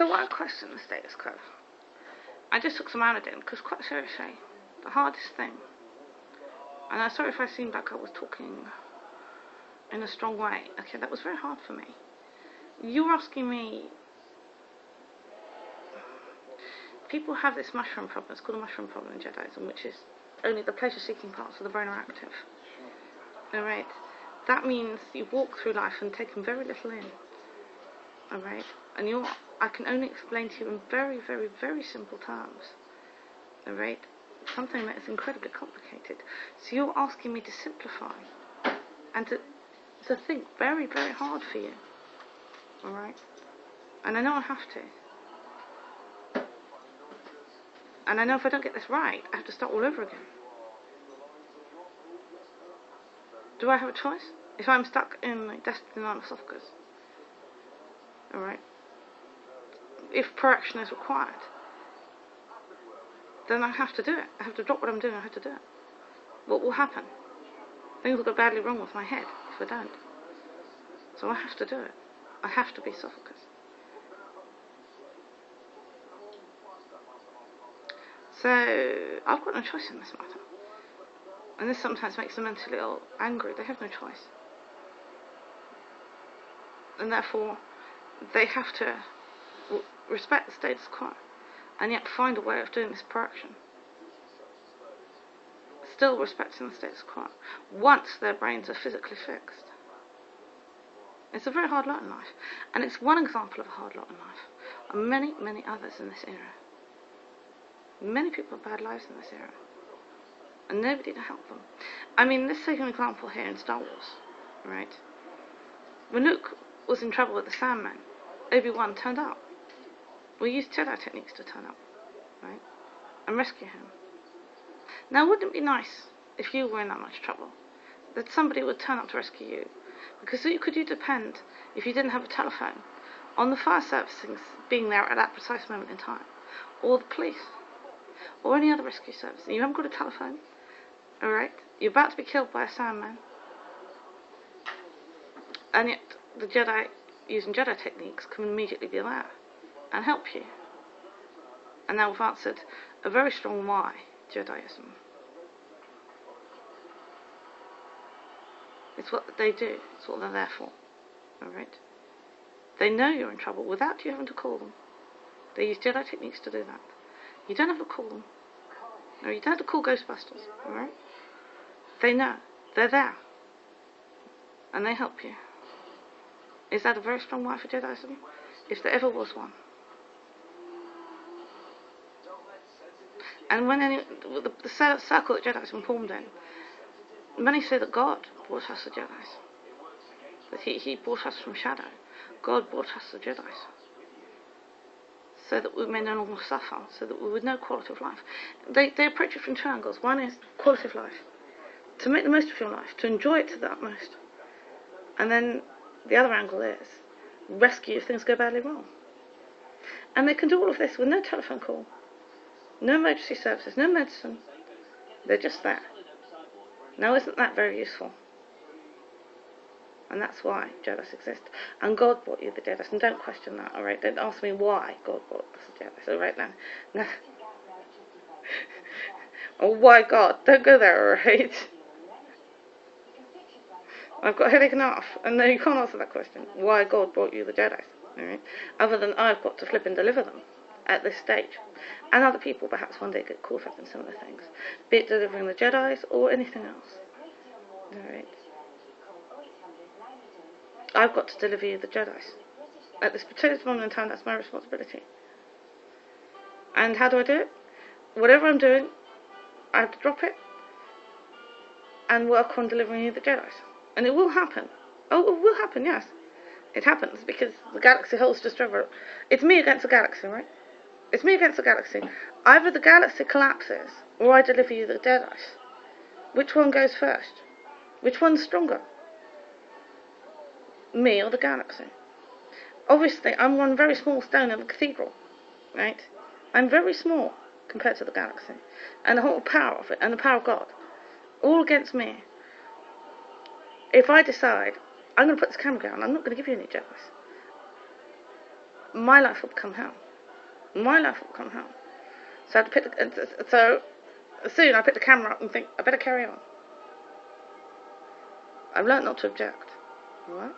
So why question the status quo? I just took some Anodin because, quite seriously, the hardest thing, and I'm sorry if I seemed like I was talking in a strong way, okay, that was very hard for me. You're asking me, people have this mushroom problem, it's called a mushroom problem in Jediism, which is only the pleasure-seeking parts of the brain are active. Alright? That means you walk through life and take very little in. Alright? And I can only explain to you in very, very, very simple terms. Alright? Something that is incredibly complicated. So you're asking me to simplify and to think very, very hard for you. Alright? And I know I have to. And I know if I don't get this right, I have to start all over again. Do I have a choice? If I'm stuck in like destiny and esophagus, alright, if correction is required, then I have to do it. I have to drop what I'm doing, I have to do it. What will happen? Things will go badly wrong with my head if I don't. So I have to do it. I have to be esophagus. So I've got no choice in this matter. And this sometimes makes them mentally ill, angry. They have no choice. And therefore, they have to respect the status quo, and yet find a way of doing this correction. Still respecting the status quo, once their brains are physically fixed. It's a very hard lot in life. And it's one example of a hard lot in life. And many, many others in this era. Many people have bad lives in this era. And nobody to help them. I mean, let's take an example here in Star Wars, right? When Luke was in trouble with the Sandman, Obi-Wan turned up. We used Jedi techniques to turn up, right? And rescue him. Now, wouldn't it be nice if you were in that much trouble, that somebody would turn up to rescue you? Because could you depend, if you didn't have a telephone, on the fire services being there at that precise moment in time? Or the police? Or any other rescue service? And you haven't got a telephone? Alright? You're about to be killed by a Sandman. And yet, the Jedi, using Jedi techniques, can immediately be there and help you. And now we've answered a very strong why, Jediism. It's what they do. It's what they're there for. Alright? They know you're in trouble without you having to call them. They use Jedi techniques to do that. You don't have to call them. No, you don't have to call Ghostbusters. Alright? They know. They're there. And they help you. Is that a very strong why for Jediism? If there ever was one. And when the circle that Jediism formed in, many say that God brought us the Jedis. That he brought us from shadow. God brought us the Jedis. So that we may no longer suffer, so that we would know quality of life. They approach it from two angles. One is quality of life. To make the most of your life, to enjoy it to the utmost. And then the other angle is rescue if things go badly wrong. And they can do all of this with no telephone call, no emergency services, no medicine. They're just there. Now, isn't that very useful? And that's why Jedis exist. And God brought you the Jedis. And don't question that, alright? Don't ask me why God brought us the Jedis, alright then? No. Or why God? Don't go there, alright? I've got a headache enough. And no, you can't answer that question. Why God brought you the Jedis, alright? Other than I've got to flip and deliver them at this stage. And other people perhaps one day get caught up in similar things. Be it delivering the Jedis or anything else. Alright? I've got to deliver you the Jedis. At this particular moment in time, that's my responsibility. And how do I do it? Whatever I'm doing, I have to drop it and work on delivering you the Jedis. And it will happen. Oh, it will happen, yes. It happens because the galaxy holds just over. It's me against the galaxy, right? It's me against the galaxy. Either the galaxy collapses or I deliver you the Jedis. Which one goes first? Which one's stronger? Me or the galaxy? Obviously, I'm one very small stone in the cathedral, right? I'm very small compared to the galaxy. And the whole power of it, and the power of God. All against me. If I decide, I'm going to put this camera down, I'm not going to give you any Jedis. my life will become hell. My life will become hell. So I had to pick soon I pick the camera up and think, I better carry on. I've learnt not to object. What?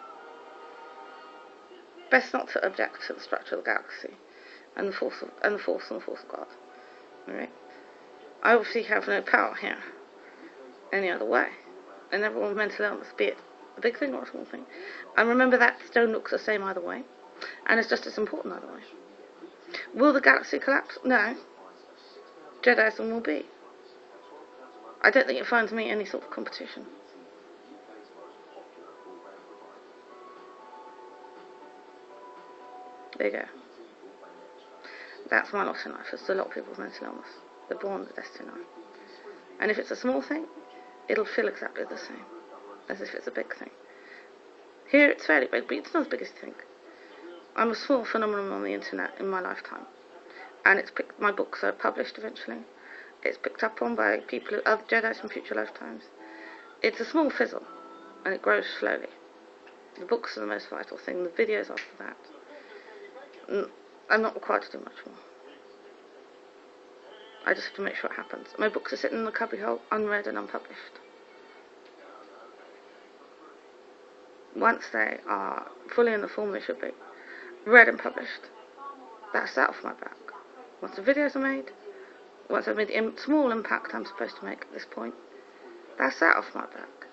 Best not to object to the structure of the galaxy and the force of God. Alright? I obviously have no power here any other way. And everyone's mental illness, be it a big thing or a small thing. And remember that stone looks the same either way. And it's just as important either way. Will the galaxy collapse? No. Jediism will be. I don't think it finds me any sort of competition. There you go. That's my lot in life. It's a lot of people's mental illness. They're born with a destiny. And if it's a small thing, it'll feel exactly the same as if it's a big thing. Here it's fairly big, but it's not as big as you think. I'm a small phenomenon on the internet in my lifetime. And my books are published eventually. It's picked up on by people, other Jedi from future lifetimes. It's a small fizzle, and it grows slowly. The books are the most vital thing. The videos after that. I'm not required to do much more. I just have to make sure it happens. My books are sitting in the cubbyhole, unread and unpublished. Once they are fully in the form they should be, read and published, that's that off my back. Once the videos are made, once I've made the small impact I'm supposed to make at this point, that's that off my back.